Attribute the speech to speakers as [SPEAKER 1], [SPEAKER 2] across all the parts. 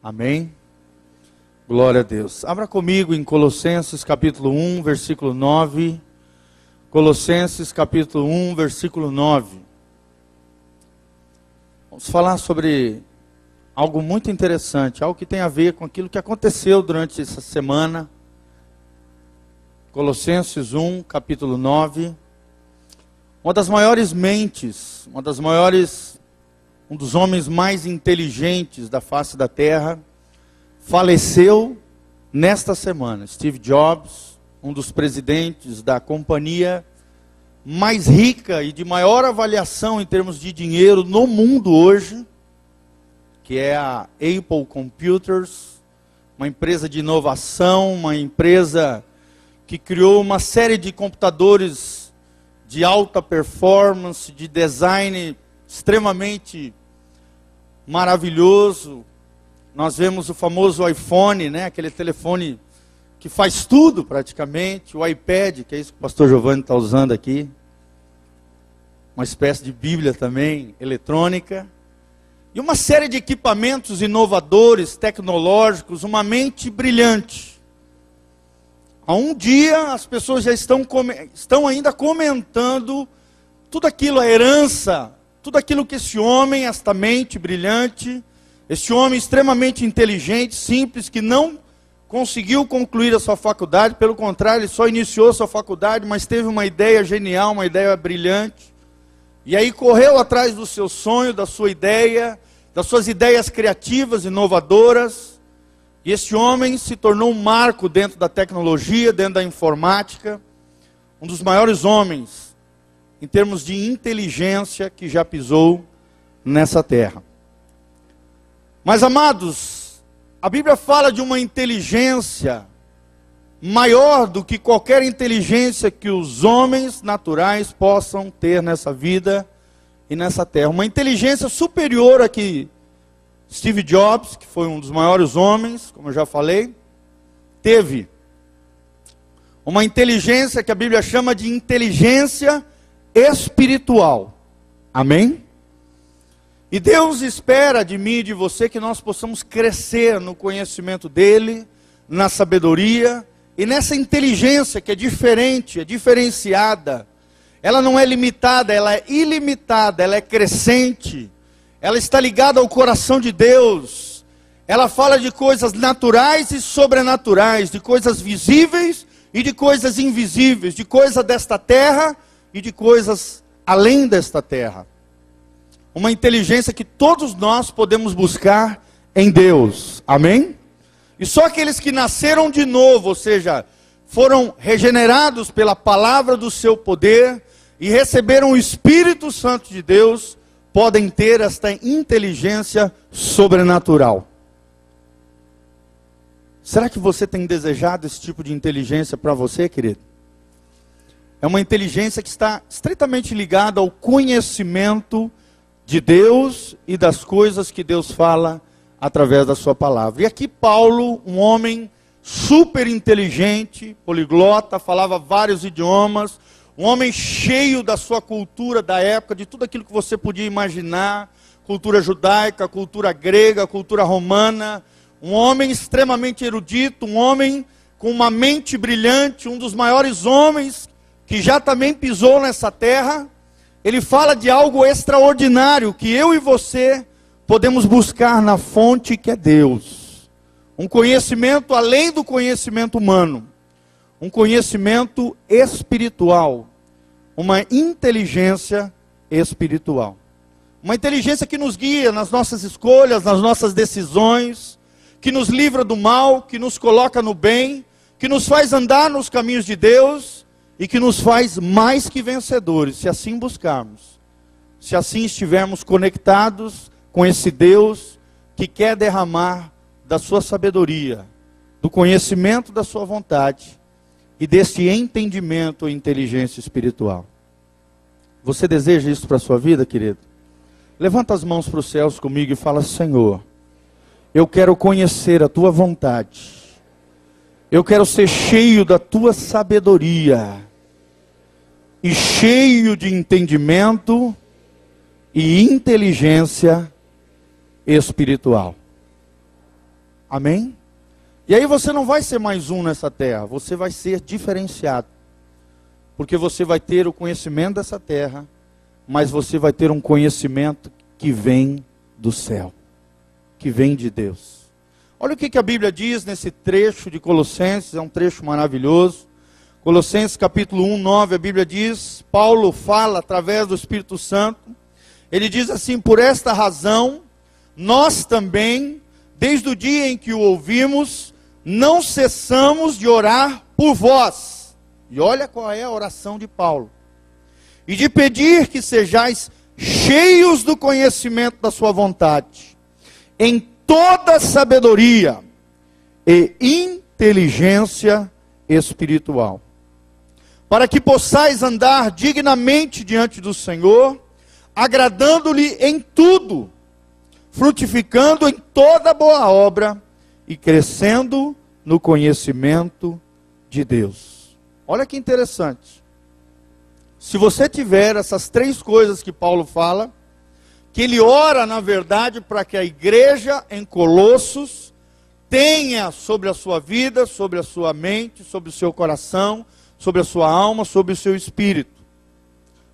[SPEAKER 1] Amém? Glória a Deus. Abra comigo em Colossenses capítulo 1, versículo 9. Colossenses capítulo 1, versículo 9. Vamos falar sobre algo muito interessante, algo que tem a ver com aquilo que aconteceu durante essa semana. Colossenses 1, capítulo 9. Uma das maiores mentes, um dos homens mais inteligentes da face da terra, faleceu nesta semana. Steve Jobs, um dos presidentes da companhia mais rica e de maior avaliação em termos de dinheiro no mundo hoje, que é a Apple Computers, uma empresa de inovação, uma empresa que criou uma série de computadores de alta performance, de design extremamente maravilhoso. Nós vemos o famoso iPhone, né? Aquele telefone que faz tudo praticamente, o iPad, que é isso que o pastor Giovanni está usando aqui, uma espécie de Bíblia também, eletrônica, e uma série de equipamentos inovadores, tecnológicos, uma mente brilhante. Há um dia as pessoas já estão ainda comentando tudo aquilo, a herança, tudo aquilo que esse homem, esta mente brilhante, esse homem extremamente inteligente, simples, que não conseguiu concluir a sua faculdade, pelo contrário, ele só iniciou a sua faculdade, mas teve uma ideia genial, uma ideia brilhante, e aí correu atrás do seu sonho, da sua ideia, das suas ideias criativas, inovadoras, e esse homem se tornou um marco dentro da tecnologia, dentro da informática, um dos maiores homens em termos de inteligência que já pisou nessa terra. Mas, amados, a Bíblia fala de uma inteligência maior do que qualquer inteligência que os homens naturais possam ter nessa vida e nessa terra. Uma inteligência superior a que Steve Jobs, que foi um dos maiores homens, como eu já falei, teve. Uma inteligência que a Bíblia chama de inteligência espiritual. Amém? E Deus espera de mim e de você que nós possamos crescer no conhecimento dEle, na sabedoria e nessa inteligência que é diferente, é diferenciada. Ela não é limitada, ela é ilimitada, ela é crescente. Ela está ligada ao coração de Deus. Ela fala de coisas naturais e sobrenaturais, de coisas visíveis e de coisas invisíveis, de coisas desta terra e de coisas além desta terra. Uma inteligência que todos nós podemos buscar em Deus. Amém? E só aqueles que nasceram de novo, ou seja, foram regenerados pela palavra do seu poder e receberam o Espírito Santo de Deus, podem ter esta inteligência sobrenatural. Será que você tem desejado esse tipo de inteligência para você, querido? É uma inteligência que está estritamente ligada ao conhecimento de Deus e das coisas que Deus fala através da sua palavra. E aqui Paulo, um homem super inteligente, poliglota, falava vários idiomas, um homem cheio da sua cultura da época, de tudo aquilo que você podia imaginar, cultura judaica, cultura grega, cultura romana, um homem extremamente erudito, um homem com uma mente brilhante, um dos maiores homens que já também pisou nessa terra. Ele fala de algo extraordinário que eu e você podemos buscar na fonte que é Deus. Um conhecimento além do conhecimento humano. Um conhecimento espiritual. Uma inteligência espiritual. Uma inteligência que nos guia nas nossas escolhas, nas nossas decisões, que nos livra do mal, que nos coloca no bem, que nos faz andar nos caminhos de Deus e que nos faz mais que vencedores, se assim buscarmos. Se assim estivermos conectados com esse Deus que quer derramar da sua sabedoria, do conhecimento da sua vontade e deste entendimento e inteligência espiritual. Você deseja isso para a sua vida, querido? Levanta as mãos para os céus comigo e fala: Senhor, eu quero conhecer a tua vontade. Eu quero ser cheio da tua sabedoria e cheio de entendimento e inteligência espiritual. Amém? E aí você não vai ser mais um nessa terra, você vai ser diferenciado. Porque você vai ter o conhecimento dessa terra, mas você vai ter um conhecimento que vem do céu, que vem de Deus. Olha o que a Bíblia diz nesse trecho de Colossenses, é um trecho maravilhoso. Colossenses capítulo 1, 9, a Bíblia diz, Paulo fala através do Espírito Santo, ele diz assim: por esta razão, nós também, desde o dia em que o ouvimos, não cessamos de orar por vós. E olha qual é a oração de Paulo. E de pedir que sejais cheios do conhecimento da sua vontade, em toda sabedoria e inteligência espiritual, para que possais andar dignamente diante do Senhor, agradando-lhe em tudo, frutificando em toda boa obra e crescendo no conhecimento de Deus. Olha que interessante. Se você tiver essas três coisas que Paulo fala, que ele ora, na verdade, para que a igreja em Colossos tenha sobre a sua vida, sobre a sua mente, sobre o seu coração, sobre a sua alma, sobre o seu espírito.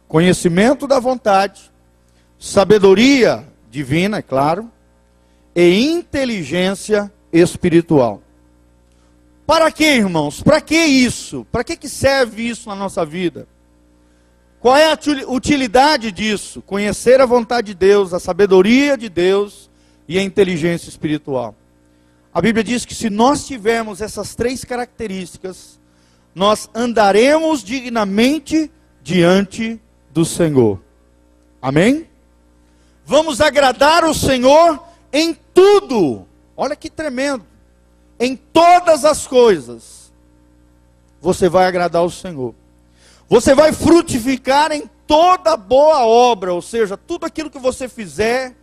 [SPEAKER 1] Conhecimento da vontade, sabedoria divina, é claro, e inteligência espiritual. Para que, irmãos? Para que isso? Para que serve isso na nossa vida? Qual é a utilidade disso? Conhecer a vontade de Deus, a sabedoria de Deus e a inteligência espiritual. A Bíblia diz que se nós tivermos essas três características, nós andaremos dignamente diante do Senhor. Amém? Vamos agradar o Senhor em tudo. Olha que tremendo. Em todas as coisas, você vai agradar o Senhor. Você vai frutificar em toda boa obra, ou seja, tudo aquilo que você fizer,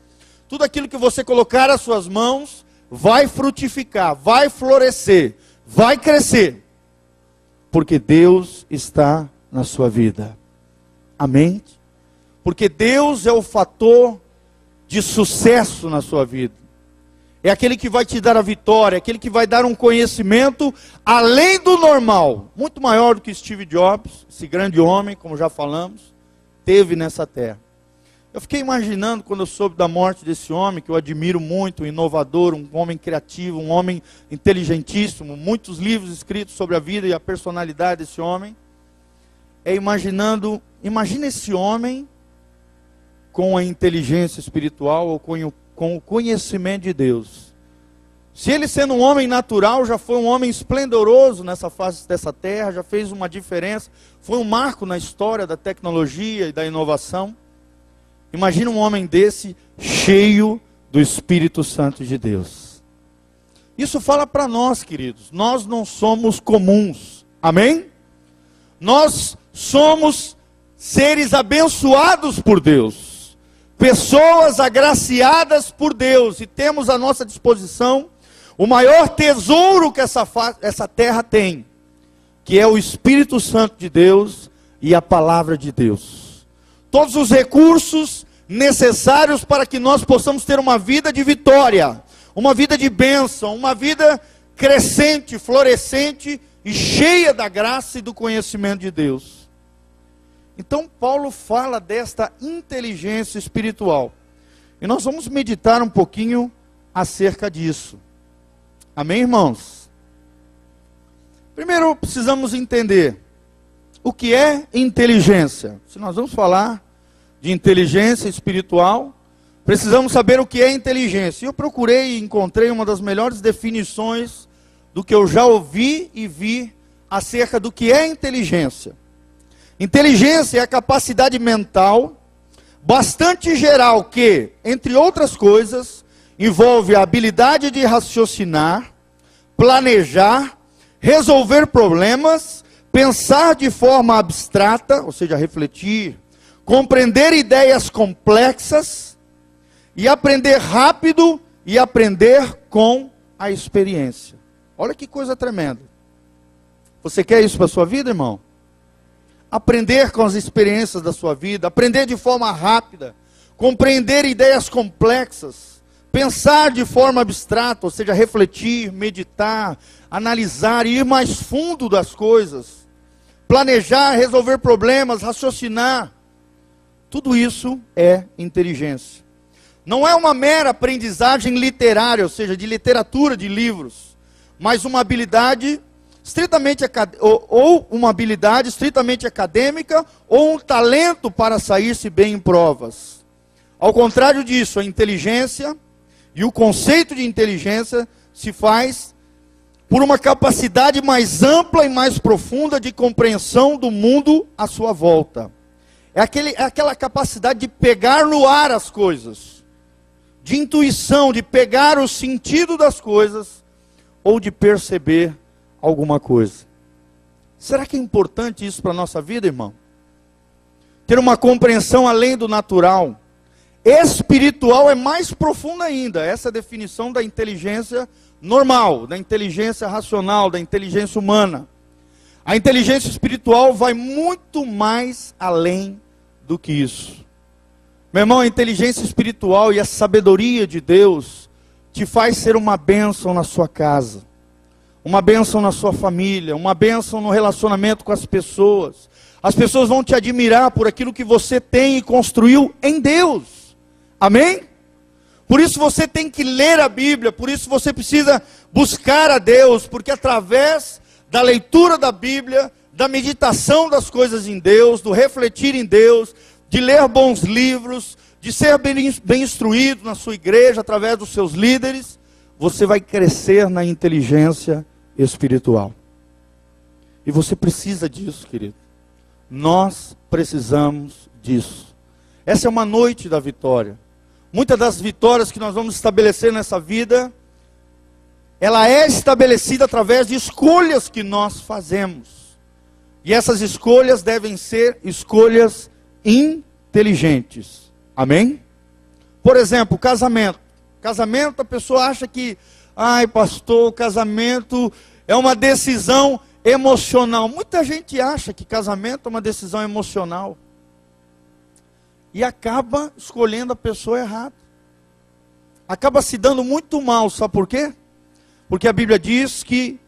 [SPEAKER 1] tudo aquilo que você colocar as suas mãos, vai frutificar, vai florescer, vai crescer, porque Deus está na sua vida. Amém? Porque Deus é o fator de sucesso na sua vida. É aquele que vai te dar a vitória, é aquele que vai dar um conhecimento além do normal, muito maior do que Steve Jobs, esse grande homem, como já falamos, teve nessa terra. Eu fiquei imaginando, quando eu soube da morte desse homem, que eu admiro muito, um inovador, um homem criativo, um homem inteligentíssimo, muitos livros escritos sobre a vida e a personalidade desse homem, imagina esse homem com a inteligência espiritual, ou com o conhecimento de Deus. Se ele, sendo um homem natural, já foi um homem esplendoroso nessa face dessa terra, já fez uma diferença, foi um marco na história da tecnologia e da inovação. Imagina um homem desse, cheio do Espírito Santo de Deus. Isso fala para nós, queridos, nós não somos comuns, amém? Nós somos seres abençoados por Deus, pessoas agraciadas por Deus, e temos à nossa disposição o maior tesouro que essa terra tem, que é o Espírito Santo de Deus e a palavra de Deus. Todos os recursos necessários para que nós possamos ter uma vida de vitória, uma vida de bênção, uma vida crescente, florescente e cheia da graça e do conhecimento de Deus. Então Paulo fala desta inteligência espiritual. E nós vamos meditar um pouquinho acerca disso. Amém, irmãos? Primeiro precisamos entender o que é inteligência. Se nós vamos falar de inteligência espiritual, precisamos saber o que é inteligência. Eu procurei e encontrei uma das melhores definições do que eu já ouvi e vi acerca do que é inteligência. Inteligência é a capacidade mental bastante geral que, entre outras coisas, envolve a habilidade de raciocinar, planejar, resolver problemas, pensar de forma abstrata, ou seja, refletir, compreender ideias complexas e aprender rápido e aprender com a experiência. Olha que coisa tremenda. Você quer isso para a sua vida, irmão? Aprender com as experiências da sua vida, aprender de forma rápida, compreender ideias complexas, pensar de forma abstrata, ou seja, refletir, meditar, analisar e ir mais fundo das coisas, planejar, resolver problemas, raciocinar. Tudo isso é inteligência. Não é uma mera aprendizagem literária, ou seja, de literatura, de livros, mas uma habilidade estritamente uma habilidade estritamente acadêmica ou um talento para sair-se bem em provas. Ao contrário disso, a inteligência e o conceito de inteligência se faz por uma capacidade mais ampla e mais profunda de compreensão do mundo à sua volta. É aquela capacidade de pegar no ar as coisas, de intuição, de pegar o sentido das coisas ou de perceber alguma coisa. Será que é importante isso para a nossa vida, irmão? Ter uma compreensão além do natural. Espiritual é mais profunda ainda. Essa é a definição da inteligência normal, da inteligência racional, da inteligência humana. A inteligência espiritual vai muito mais além do que isso. Meu irmão, a inteligência espiritual e a sabedoria de Deus te faz ser uma bênção na sua casa, uma bênção na sua família, uma bênção no relacionamento com as pessoas. As pessoas vão te admirar por aquilo que você tem e construiu em Deus. Amém? Por isso você tem que ler a Bíblia, por isso você precisa buscar a Deus, porque através da leitura da Bíblia, da meditação das coisas em Deus, do refletir em Deus, de ler bons livros, de ser bem instruído na sua igreja, através dos seus líderes, você vai crescer na inteligência espiritual. E você precisa disso, querido. Nós precisamos disso. Essa é uma noite da vitória. Muitas das vitórias que nós vamos estabelecer nessa vida, ela é estabelecida através de escolhas que nós fazemos. E essas escolhas devem ser escolhas inteligentes. Amém? Por exemplo, casamento. Casamento, a pessoa acha que, ai pastor, casamento é uma decisão emocional. Muita gente acha que casamento é uma decisão emocional. E acaba escolhendo a pessoa errada. Acaba se dando muito mal, sabe por quê? Porque a Bíblia diz que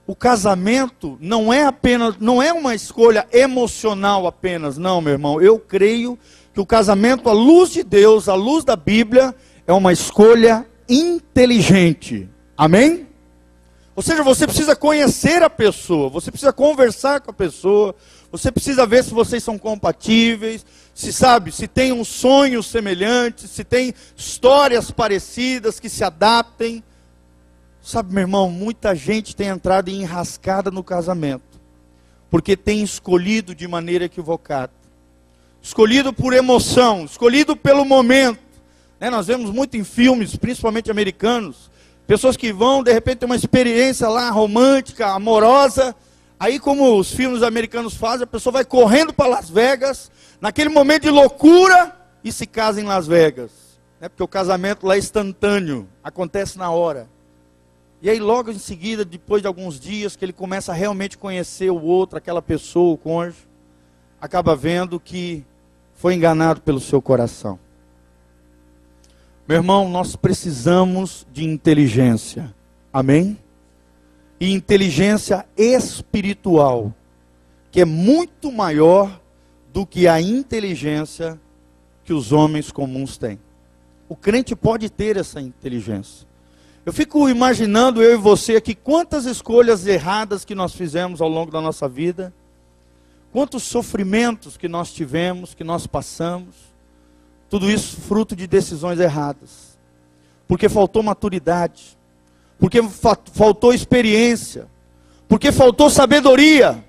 [SPEAKER 1] o casamento não é uma escolha emocional apenas, não, meu irmão. Eu creio que o casamento, à luz de Deus, à luz da Bíblia, é uma escolha inteligente. Amém? Ou seja, você precisa conhecer a pessoa, você precisa conversar com a pessoa, você precisa ver se vocês são compatíveis, se tem um sonho semelhante, se tem histórias parecidas que se adaptem. Sabe, meu irmão, muita gente tem entrado em enrascada no casamento, porque tem escolhido de maneira equivocada. Escolhido por emoção, escolhido pelo momento. Nós vemos muito em filmes, principalmente americanos, pessoas que vão, de repente, ter uma experiência lá romântica, amorosa. Aí, como os filmes americanos fazem, a pessoa vai correndo para Las Vegas, naquele momento de loucura, e se casa em Las Vegas. Porque o casamento lá é instantâneo, acontece na hora. E aí, logo em seguida, depois de alguns dias, que ele começa a realmente conhecer o outro, aquela pessoa, o cônjuge, acaba vendo que foi enganado pelo seu coração. Meu irmão, nós precisamos de inteligência. Amém? E inteligência espiritual, que é muito maior do que a inteligência que os homens comuns têm. O crente pode ter essa inteligência. Eu fico imaginando, eu e você aqui, quantas escolhas erradas que nós fizemos ao longo da nossa vida, quantos sofrimentos que nós tivemos, que nós passamos, tudo isso fruto de decisões erradas, porque faltou maturidade, porque faltou experiência, porque faltou sabedoria,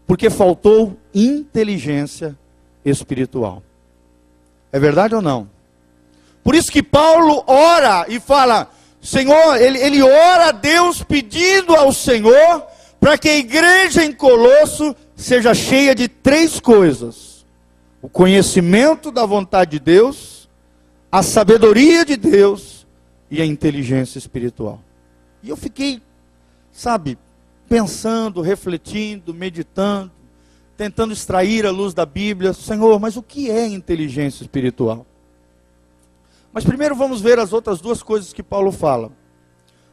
[SPEAKER 1] porque faltou inteligência espiritual. É verdade ou não? Por isso que Paulo ora e fala, Senhor, ele ora a Deus pedindo ao Senhor para que a igreja em Colosso seja cheia de 3 coisas: o conhecimento da vontade de Deus, a sabedoria de Deus e a inteligência espiritual. E eu fiquei, pensando, refletindo, meditando, tentando extrair a luz da Bíblia. Senhor, mas o que é inteligência espiritual? Mas primeiro vamos ver as outras duas coisas que Paulo fala.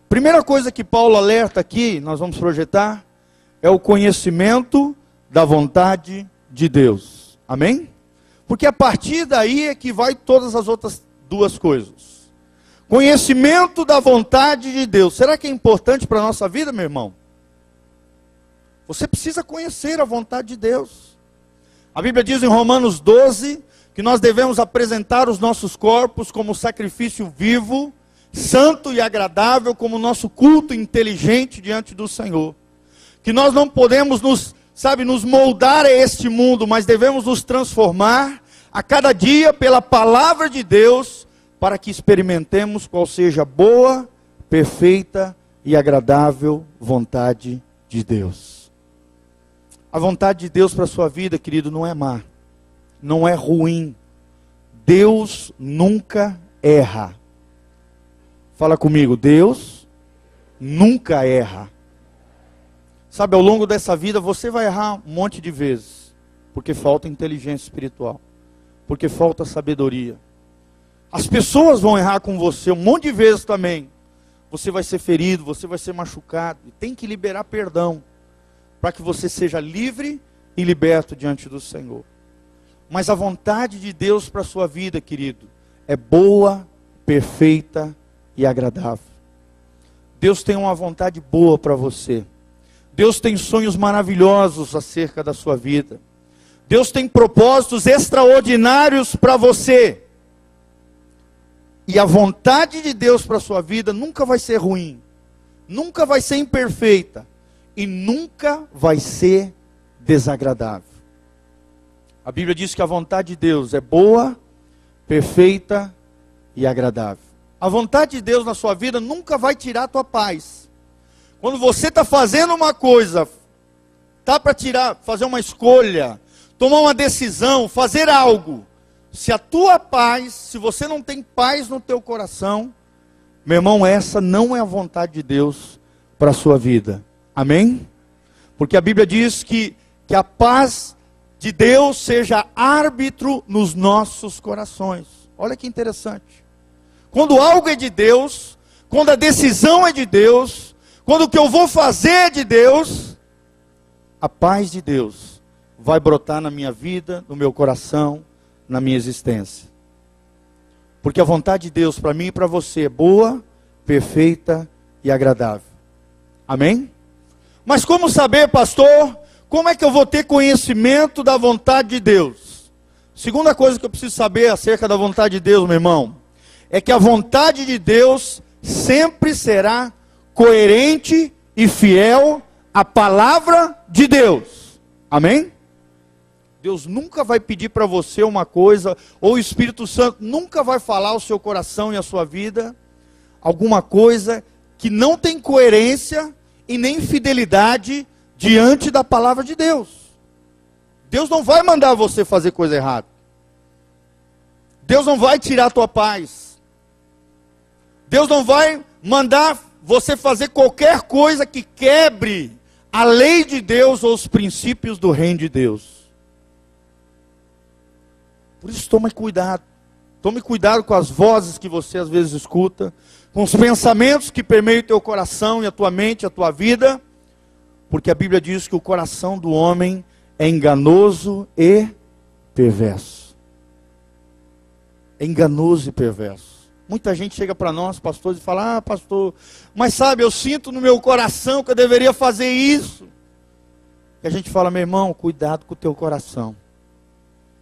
[SPEAKER 1] Primeira coisa que Paulo alerta aqui, nós vamos projetar, é o conhecimento da vontade de Deus. Amém? Porque a partir daí é que vai todas as outras duas coisas. Conhecimento da vontade de Deus. Será que é importante para a nossa vida, meu irmão? Você precisa conhecer a vontade de Deus. A Bíblia diz em Romanos 12, que nós devemos apresentar os nossos corpos como sacrifício vivo, santo e agradável, como nosso culto inteligente diante do Senhor. Que nós não podemos nos moldar a este mundo, mas devemos nos transformar a cada dia pela palavra de Deus, para que experimentemos qual seja a boa, perfeita e agradável vontade de Deus. A vontade de Deus para a sua vida, querido, não é má, não é ruim. Deus nunca erra. Fala comigo, Deus nunca erra. Sabe, ao longo dessa vida você vai errar um monte de vezes, porque falta inteligência espiritual, porque falta sabedoria. As pessoas vão errar com você um monte de vezes também. Você vai ser ferido, você vai ser machucado, e tem que liberar perdão, para que você seja livre e liberto diante do Senhor. Mas a vontade de Deus para a sua vida, querido, é boa, perfeita e agradável. Deus tem uma vontade boa para você. Deus tem sonhos maravilhosos acerca da sua vida. Deus tem propósitos extraordinários para você. E a vontade de Deus para a sua vida nunca vai ser ruim, nunca vai ser imperfeita e nunca vai ser desagradável. A Bíblia diz que a vontade de Deus é boa, perfeita e agradável. A vontade de Deus na sua vida nunca vai tirar a tua paz. Quando você está fazendo uma coisa, está para fazer uma escolha, tomar uma decisão, fazer algo, se a tua paz, se você não tem paz no teu coração, meu irmão, essa não é a vontade de Deus para a sua vida. Amém? Porque a Bíblia diz que a paz de Deus seja árbitro nos nossos corações. Olha que interessante. Quando algo é de Deus, quando a decisão é de Deus, quando o que eu vou fazer é de Deus, a paz de Deus vai brotar na minha vida, no meu coração, na minha existência. Porque a vontade de Deus para mim e para você é boa, perfeita e agradável. Amém? Mas como saber, pastor, como é que eu vou ter conhecimento da vontade de Deus? Segunda coisa que eu preciso saber acerca da vontade de Deus, meu irmão, é que a vontade de Deus sempre será coerente e fiel à palavra de Deus. Amém? Deus nunca vai pedir para você uma coisa, ou o Espírito Santo nunca vai falar ao seu coração e à sua vida alguma coisa que não tem coerência e nem fidelidade diante da palavra de Deus. Deus não vai mandar você fazer coisa errada. Deus não vai tirar a tua paz. Deus não vai mandar você fazer qualquer coisa que quebre a lei de Deus ou os princípios do reino de Deus. Por isso tome cuidado. Tome cuidado com as vozes que você às vezes escuta, com os pensamentos que permeiam o teu coração e a tua mente, a tua vida, porque a Bíblia diz que o coração do homem é enganoso e perverso. É enganoso e perverso. Muita gente chega para nós, pastores, e fala, pastor, mas sabe, eu sinto no meu coração que eu deveria fazer isso. E a gente fala, meu irmão, cuidado com o teu coração.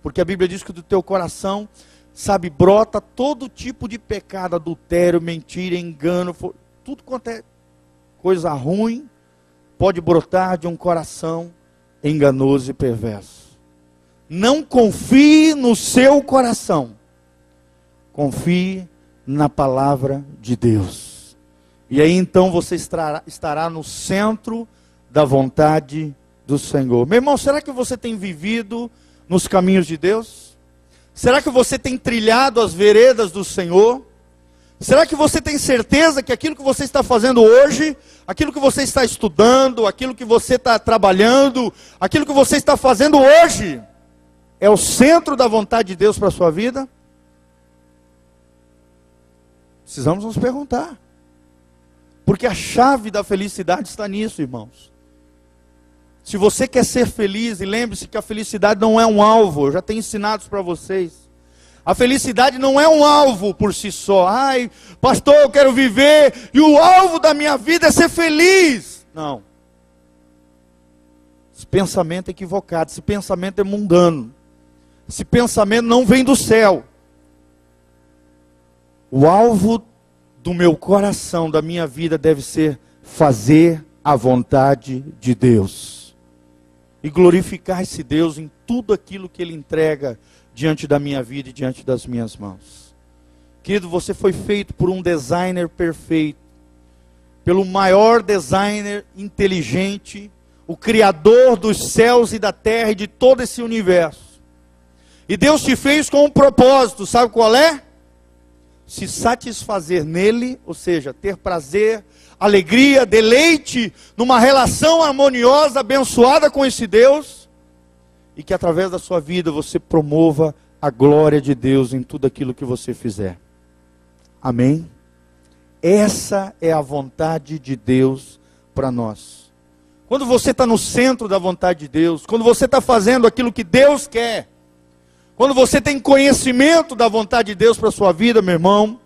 [SPEAKER 1] Porque a Bíblia diz que do teu coração, sabe, brota todo tipo de pecado, adultério, mentira, engano, tudo quanto é coisa ruim, pode brotar de um coração enganoso e perverso. Não confie no seu coração, confie na palavra de Deus. E aí então você estará no centro da vontade do Senhor. Meu irmão, será que você tem vivido nos caminhos de Deus? Será que você tem trilhado as veredas do Senhor? Será que você tem certeza que aquilo que você está fazendo hoje, aquilo que você está estudando, aquilo que você está trabalhando, aquilo que você está fazendo hoje, é o centro da vontade de Deus para a sua vida? Precisamos nos perguntar. Porque a chave da felicidade está nisso, irmãos. Se você quer ser feliz, e lembre-se que a felicidade não é um alvo, eu já tenho ensinado isso para vocês. A felicidade não é um alvo por si só. Ai, pastor, eu quero viver, e o alvo da minha vida é ser feliz. Não. Esse pensamento é equivocado, esse pensamento é mundano. Esse pensamento não vem do céu. O alvo do meu coração, da minha vida, deve ser fazer a vontade de Deus. E glorificar esse Deus em tudo aquilo que Ele entrega diante da minha vida e diante das minhas mãos. Querido, você foi feito por um designer perfeito, pelo maior designer inteligente, o Criador dos céus e da terra e de todo esse universo. E Deus te fez com um propósito, sabe qual é? Se satisfazer nele, ou seja, ter prazer, alegria, deleite, numa relação harmoniosa, abençoada com esse Deus, e que através da sua vida você promova a glória de Deus em tudo aquilo que você fizer. Amém? Essa é a vontade de Deus para nós. Quando você está no centro da vontade de Deus, quando você está fazendo aquilo que Deus quer, quando você tem conhecimento da vontade de Deus para a sua vida, meu irmão,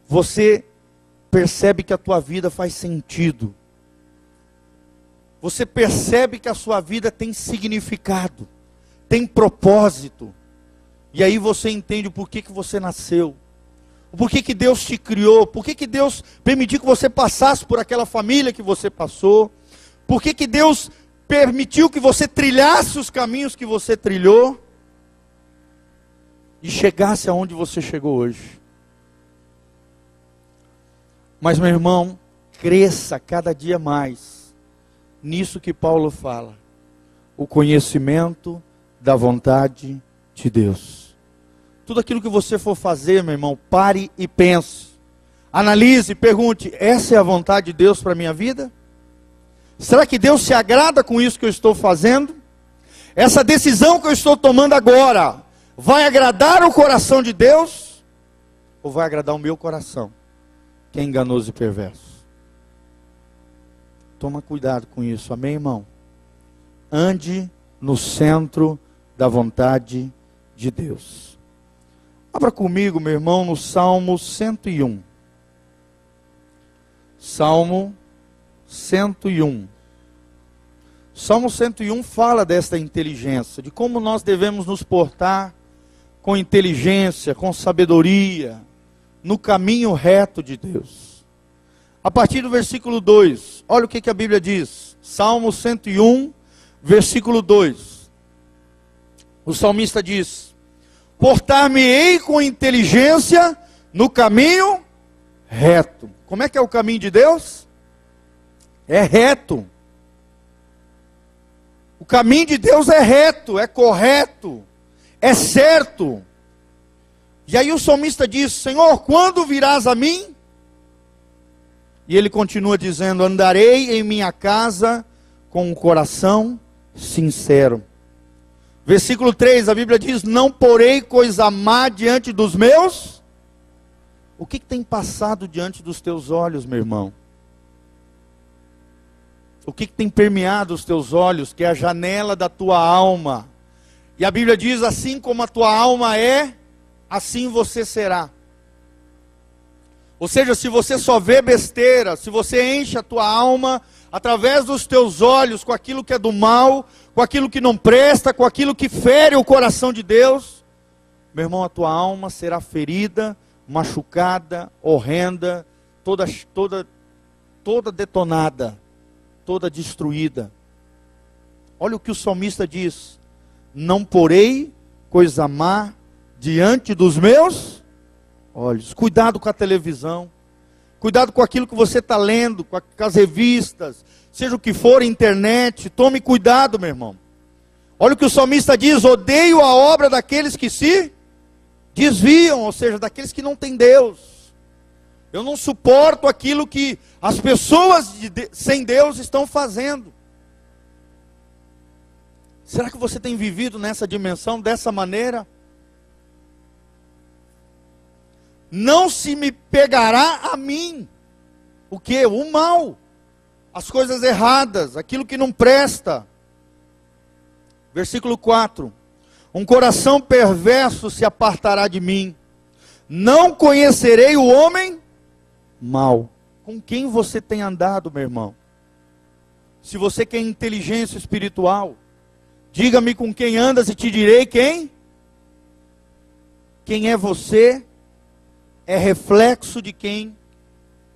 [SPEAKER 1] você percebe que a tua vida faz sentido. Você percebe que a sua vida tem significado, tem propósito. E aí você entende o porquê que você nasceu, o porquê que Deus te criou, porquê que Deus permitiu que você passasse por aquela família que você passou, porquê que Deus permitiu que você trilhasse os caminhos que você trilhou, e chegasse aonde você chegou hoje. Mas, meu irmão, cresça cada dia mais nisso que Paulo fala, o conhecimento da vontade de Deus. Tudo aquilo que você for fazer, meu irmão, pare e pense, analise, pergunte: essa é a vontade de Deus para a minha vida? Será que Deus se agrada com isso que eu estou fazendo? Essa decisão que eu estou tomando agora vai agradar o coração de Deus? Ou vai agradar o meu coração, que é enganoso e perverso? Toma cuidado com isso, amém, irmão? Ande no centro da vontade de Deus. Abra comigo, meu irmão, no Salmo 101. Salmo 101. Salmo 101 fala desta inteligência, de como nós devemos nos portar com inteligência, com sabedoria, no caminho reto de Deus. A partir do versículo 2, olha o que a Bíblia diz. Salmo 101, versículo 2. O salmista diz: portar-me-ei com inteligência no caminho reto. Como é que é o caminho de Deus? É reto. O caminho de Deus é reto, é correto, é certo. E aí o salmista diz: Senhor, quando virás a mim? E ele continua dizendo: andarei em minha casa com um coração sincero. Versículo 3, a Bíblia diz: não porei coisa má diante dos meus. O que tem passado diante dos teus olhos, meu irmão? O que tem permeado os teus olhos, que é a janela da tua alma? E a Bíblia diz: assim como a tua alma é, assim você será. Ou seja, se você só vê besteira, se você enche a tua alma através dos teus olhos com aquilo que é do mal, com aquilo que não presta, com aquilo que fere o coração de Deus, meu irmão, a tua alma será ferida, machucada, horrenda, toda detonada, toda destruída. Olha o que o salmista diz: não porei coisa má diante dos meus olhos. Cuidado com a televisão, cuidado com aquilo que você está lendo, com as revistas, seja o que for, internet. Tome cuidado, meu irmão. Olha o que o salmista diz: odeio a obra daqueles que se desviam, ou seja, daqueles que não têm Deus. Eu não suporto aquilo que as pessoas sem Deus estão fazendo. Será que você tem vivido nessa dimensão, dessa maneira? não se me pegará a mim. O que? O mal, as coisas erradas, aquilo que não presta. Versículo 4. Um coração perverso se apartará de mim. Não conhecerei o homem mau. Com quem você tem andado, meu irmão? Se você quer inteligência espiritual, diga-me com quem andas e te direi quem. Quem é você é reflexo de quem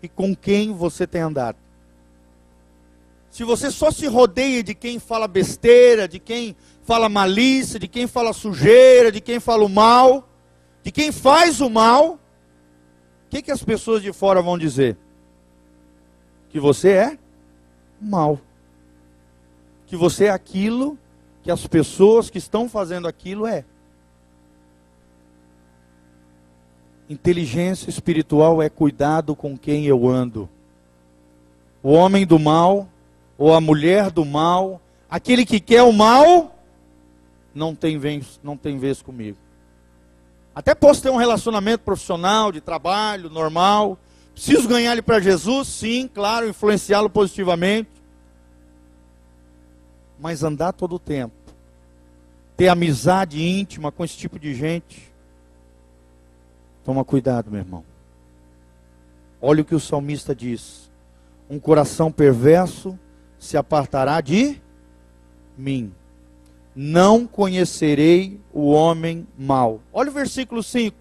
[SPEAKER 1] e com quem você tem andado. Se você só se rodeia de quem fala besteira, de quem fala malícia, de quem fala sujeira, de quem fala o mal, de quem faz o mal, o que as pessoas de fora vão dizer? Que você é mal. Que você é aquilo que as pessoas que estão fazendo aquilo é. Inteligência espiritual é cuidado com quem eu ando. O homem do mal, ou a mulher do mal, aquele que quer o mal, não tem vez comigo. Até posso ter um relacionamento profissional, de trabalho, normal. Preciso ganhar ele para Jesus? Sim, claro, influenciá-lo positivamente. Mas andar todo o tempo, ter amizade íntima com esse tipo de gente, toma cuidado, meu irmão. Olha o que o salmista diz: um coração perverso se apartará de mim. Não conhecerei o homem mau. Olha o versículo 5.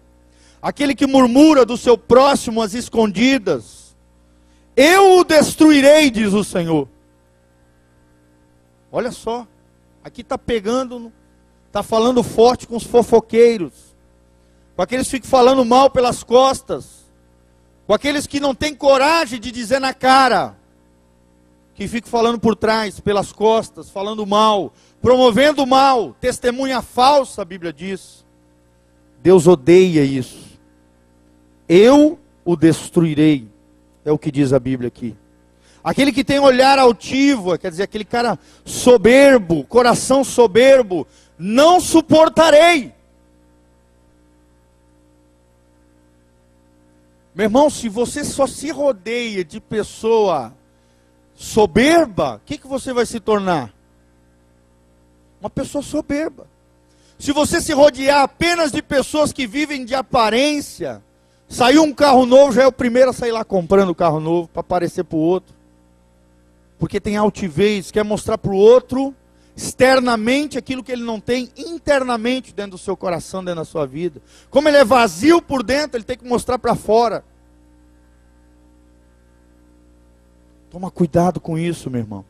[SPEAKER 1] Aquele que murmura do seu próximo às escondidas, eu o destruirei, diz o Senhor. Olha só, aqui está pegando, está falando forte com os fofoqueiros, com aqueles que ficam falando mal pelas costas, com aqueles que não têm coragem de dizer na cara, que ficam falando por trás, pelas costas, falando mal, promovendo o mal, testemunha falsa, a Bíblia diz. Deus odeia isso. Eu o destruirei, é o que diz a Bíblia aqui. Aquele que tem olhar altivo, quer dizer, aquele cara soberbo, coração soberbo, não suportarei. Meu irmão, se você só se rodeia de pessoa soberba, o que você vai se tornar? Uma pessoa soberba. Se você se rodear apenas de pessoas que vivem de aparência, saiu um carro novo, já é o primeiro a sair lá comprando o carro novo, para aparecer para o outro. Porque tem altivez, quer mostrar para o outro, externamente, aquilo que ele não tem internamente dentro do seu coração, dentro da sua vida. Como ele é vazio por dentro, ele tem que mostrar para fora. Toma cuidado com isso, meu irmão.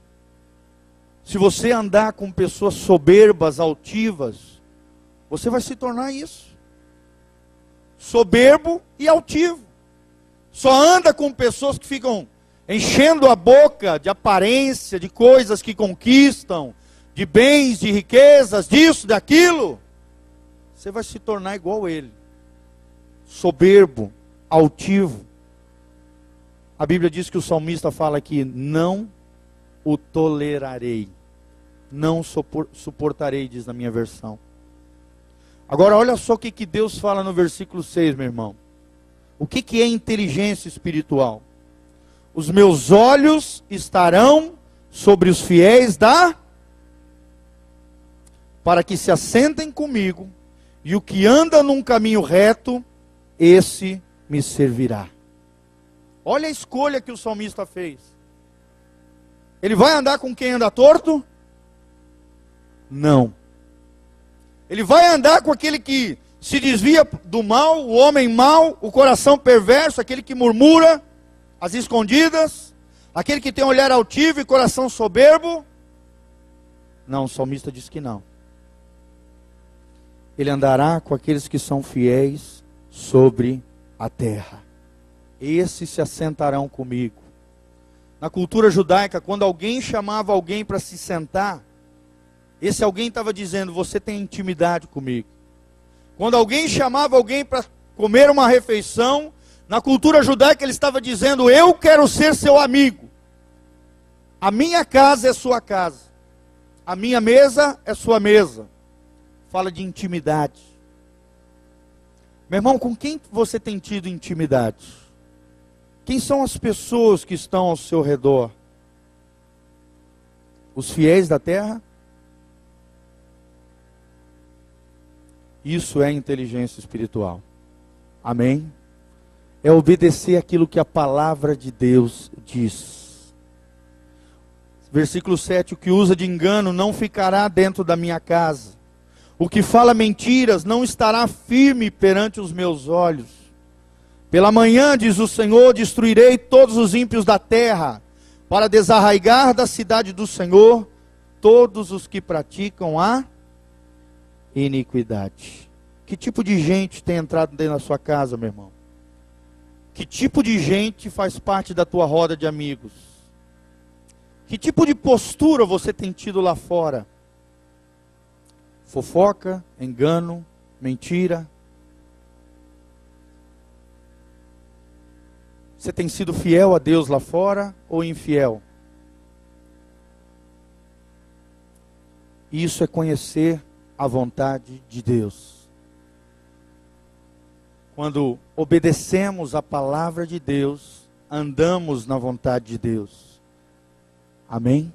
[SPEAKER 1] Se você andar com pessoas soberbas, altivas, você vai se tornar isso. Soberbo e altivo. Só anda com pessoas que ficam enchendo a boca de aparência, de coisas que conquistam, de bens, de riquezas, disso, daquilo. Você vai se tornar igual ele. Soberbo, altivo. A Bíblia diz que o salmista fala aqui: não o tolerarei. Não suportarei, diz na minha versão. Agora olha só o que Deus fala no versículo 6, meu irmão. O que é inteligência espiritual? Os meus olhos estarão sobre os fiéis para que se assentem comigo, e o que anda num caminho reto, esse me servirá. Olha a escolha que o salmista fez. Ele vai andar com quem anda torto? Não. Ele vai andar com aquele que se desvia do mal, o homem mau, o coração perverso, aquele que murmura às escondidas, aquele que tem um olhar altivo e coração soberbo? Não, o salmista diz que não. Ele andará com aqueles que são fiéis sobre a terra. Esses se assentarão comigo. Na cultura judaica, quando alguém chamava alguém para se sentar, esse alguém estava dizendo: você tem intimidade comigo. Quando alguém chamava alguém para comer uma refeição, na cultura judaica ele estava dizendo: eu quero ser seu amigo. A minha casa é sua casa. A minha mesa é sua mesa. Fala de intimidade. Meu irmão, com quem você tem tido intimidade? Quem são as pessoas que estão ao seu redor? Os fiéis da terra? Isso é inteligência espiritual. Amém? É obedecer aquilo que a palavra de Deus diz. Versículo 7, o que usa de engano não ficará dentro da minha casa. O que fala mentiras não estará firme perante os meus olhos. Pela manhã, diz o Senhor, destruirei todos os ímpios da terra, para desarraigar da cidade do Senhor todos os que praticam a iniquidade. Que tipo de gente tem entrado dentro da sua casa, meu irmão? Que tipo de gente faz parte da tua roda de amigos? Que tipo de postura você tem tido lá fora? Fofoca, engano, mentira. Você tem sido fiel a Deus lá fora ou infiel? Isso é conhecer a vontade de Deus. Quando obedecemos a palavra de Deus, andamos na vontade de Deus. Amém?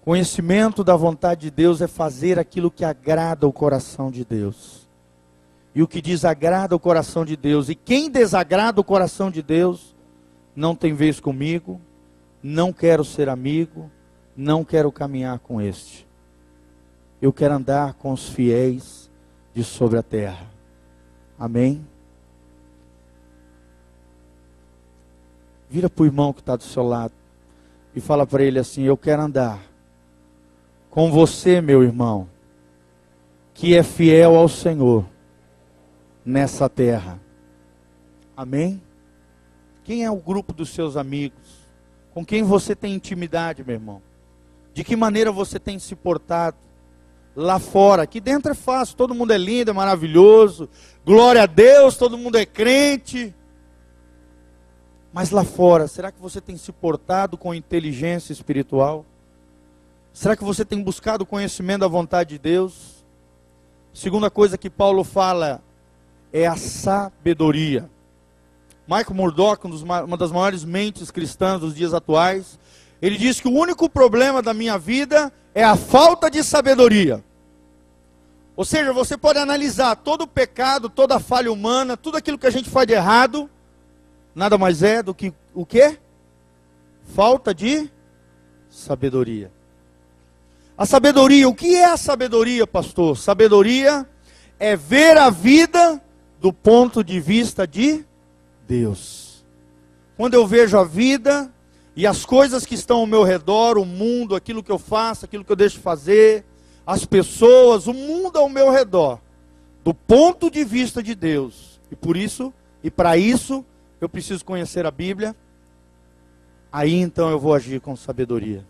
[SPEAKER 1] Conhecimento da vontade de Deus é fazer aquilo que agrada o coração de Deus. E o que desagrada o coração de Deus, e quem desagrada o coração de Deus, não tem vez comigo, não quero ser amigo, não quero caminhar com este. Eu quero andar com os fiéis de sobre a terra. Amém? Vira para o irmão que está do seu lado e fala para ele assim: eu quero andar com você, meu irmão, que é fiel ao Senhor nessa terra. Amém? Quem é o grupo dos seus amigos? Com quem você tem intimidade, meu irmão? De que maneira você tem se portado? Lá fora, aqui dentro é fácil, todo mundo é lindo, é maravilhoso, glória a Deus, todo mundo é crente. Mas lá fora, será que você tem se portado com inteligência espiritual? Será que você tem buscado o conhecimento da vontade de Deus? Segunda coisa que Paulo fala é a sabedoria. Michael Murdock, uma das maiores mentes cristãs dos dias atuais, ele diz que o único problema da minha vida é a falta de sabedoria. Ou seja, você pode analisar todo o pecado, toda a falha humana, tudo aquilo que a gente faz de errado, nada mais é do que o quê? Falta de sabedoria. A sabedoria, o que é a sabedoria, pastor? Sabedoria é ver a vida do ponto de vista de Deus. Quando eu vejo a vida e as coisas que estão ao meu redor, o mundo, aquilo que eu faço, aquilo que eu deixo de fazer, as pessoas, o mundo ao meu redor, do ponto de vista de Deus. E por isso, e para isso, eu preciso conhecer a Bíblia. Aí então eu vou agir com sabedoria.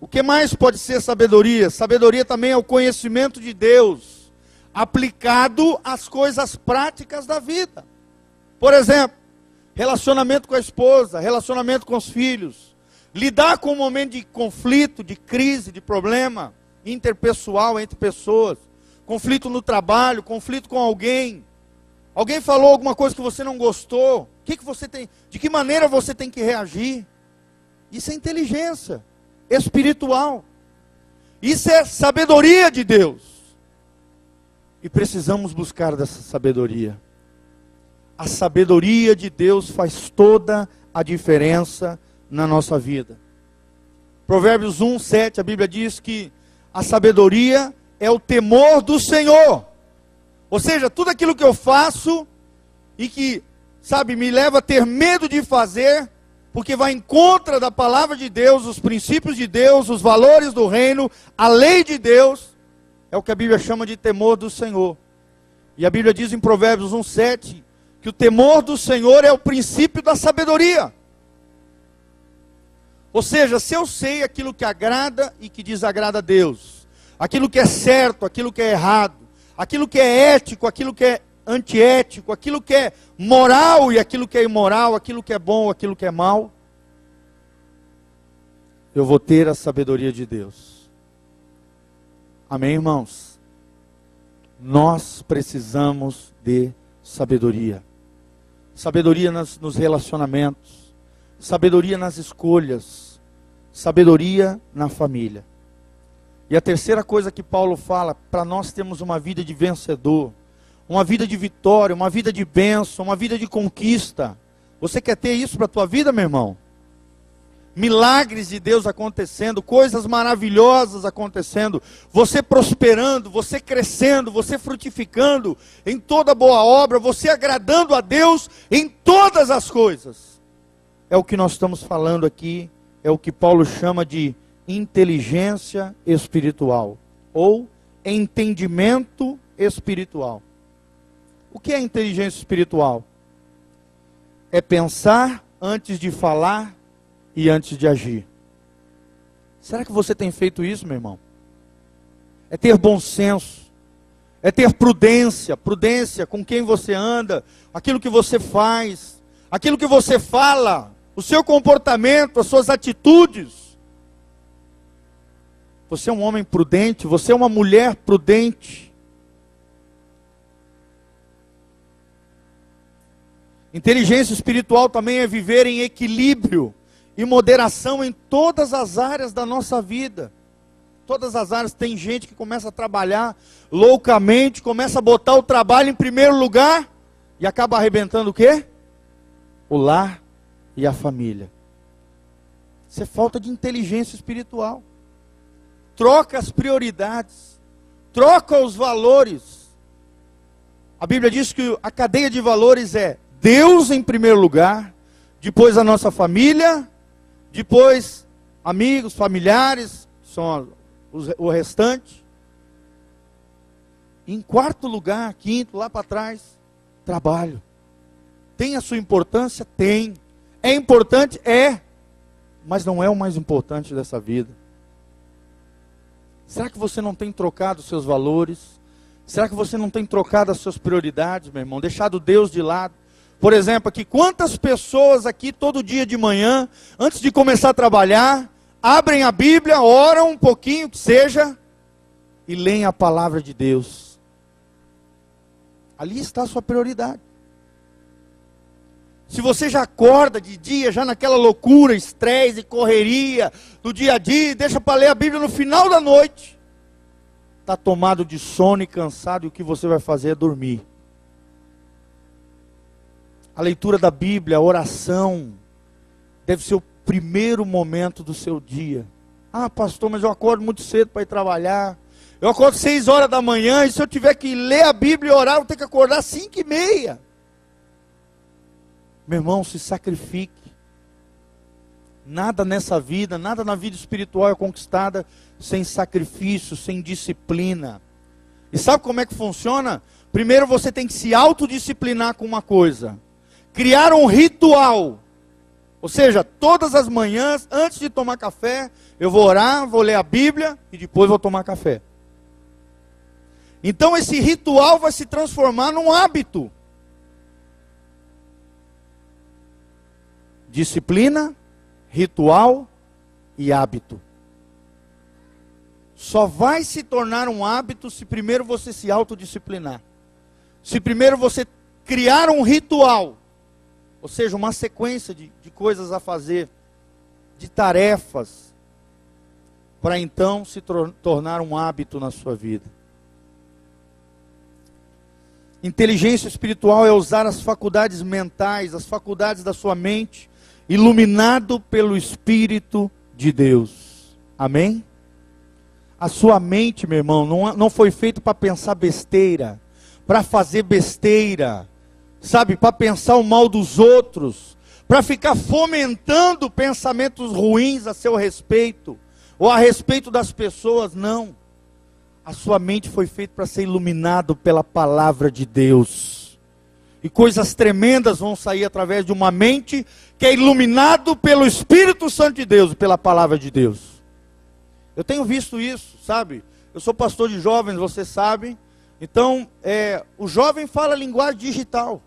[SPEAKER 1] O que mais pode ser sabedoria? Sabedoria também é o conhecimento de Deus, aplicado às coisas práticas da vida. Por exemplo, relacionamento com a esposa, relacionamento com os filhos, lidar com um momento de conflito, de crise, de problema interpessoal entre pessoas, conflito no trabalho, conflito com alguém. Alguém falou alguma coisa que você não gostou, de que maneira você tem que reagir? Isso é inteligência espiritual. Isso é sabedoria de Deus. E precisamos buscar dessa sabedoria. A sabedoria de Deus faz toda a diferença na nossa vida. Provérbios 1, 7, a Bíblia diz que a sabedoria é o temor do Senhor. Ou seja, tudo aquilo que eu faço e que, me leva a ter medo de fazer, porque vai em contra da palavra de Deus, os princípios de Deus, os valores do reino, a lei de Deus, é o que a Bíblia chama de temor do Senhor. E a Bíblia diz em Provérbios 1, 7, que o temor do Senhor é o princípio da sabedoria. Ou seja, se eu sei aquilo que agrada e que desagrada a Deus, aquilo que é certo, aquilo que é errado, aquilo que é ético, aquilo que é antiético, aquilo que é moral e aquilo que é imoral, aquilo que é bom, aquilo que é mal, eu vou ter a sabedoria de Deus. Amém, irmãos? Nós precisamos de sabedoria. Sabedoria nos relacionamentos, sabedoria nas escolhas, sabedoria na família. E a terceira coisa que Paulo fala, para nós termos uma vida de vencedor, uma vida de vitória, uma vida de bênção, uma vida de conquista. Você quer ter isso para a tua vida, meu irmão? Milagres de Deus acontecendo, coisas maravilhosas acontecendo, você prosperando, você crescendo, você frutificando em toda boa obra, você agradando a Deus em todas as coisas. É o que nós estamos falando aqui, é o que Paulo chama de inteligência espiritual, ou entendimento espiritual. O que é inteligência espiritual? É pensar antes de falar e antes de agir. Será que você tem feito isso, meu irmão? É ter bom senso, é ter prudência, prudência com quem você anda, aquilo que você faz, aquilo que você fala, o seu comportamento, as suas atitudes. Você é um homem prudente, você é uma mulher prudente. Inteligência espiritual também é viver em equilíbrio e moderação em todas as áreas da nossa vida. Todas as áreas. Tem gente que começa a trabalhar loucamente, começa a botar o trabalho em primeiro lugar e acaba arrebentando o quê? O lar e a família. Isso é falta de inteligência espiritual. Troca as prioridades, troca os valores. A Bíblia diz que a cadeia de valores é Deus em primeiro lugar, depois a nossa família, depois amigos, familiares, são o restante. Em quarto lugar, quinto, lá para trás, trabalho. Tem a sua importância? Tem. É importante? É. Mas não é o mais importante dessa vida. Será que você não tem trocado os seus valores? Será que você não tem trocado as suas prioridades, meu irmão? Deixado Deus de lado? Por exemplo, aqui, quantas pessoas aqui todo dia de manhã, antes de começar a trabalhar, abrem a Bíblia, oram um pouquinho, que seja, e leem a palavra de Deus. Ali está a sua prioridade. Se você já acorda de dia, já naquela loucura, estresse e correria do dia a dia, deixa para ler a Bíblia no final da noite, está tomado de sono e cansado, e o que você vai fazer é dormir. A leitura da Bíblia, a oração, deve ser o primeiro momento do seu dia. Ah, pastor, mas eu acordo muito cedo para ir trabalhar. Eu acordo 6 horas da manhã, e se eu tiver que ler a Bíblia e orar, eu vou ter que acordar 5h30. Meu irmão, se sacrifique. Nada nessa vida, nada na vida espiritual é conquistada sem sacrifício, sem disciplina. E sabe como é que funciona? Primeiro você tem que se autodisciplinar com uma coisa. Criar um ritual. Ou seja, todas as manhãs, antes de tomar café, eu vou orar, vou ler a Bíblia e depois vou tomar café. Então esse ritual vai se transformar num hábito. Disciplina, ritual e hábito. Só vai se tornar um hábito se primeiro você se autodisciplinar. Se primeiro você criar um ritual. Ou seja, uma sequência de coisas a fazer, de tarefas, para então se tornar um hábito na sua vida. Inteligência espiritual é usar as faculdades mentais, as faculdades da sua mente, iluminado pelo Espírito de Deus. Amém? A sua mente, meu irmão, não foi feito para pensar besteira, para fazer besteira, sabe, para pensar o mal dos outros, para ficar fomentando pensamentos ruins a seu respeito, ou a respeito das pessoas, não. A sua mente foi feita para ser iluminado pela palavra de Deus. E coisas tremendas vão sair através de uma mente que é iluminado pelo Espírito Santo de Deus, pela palavra de Deus. Eu tenho visto isso, sabe? Eu sou pastor de jovens, vocês sabem. Então, o jovem fala linguagem digital.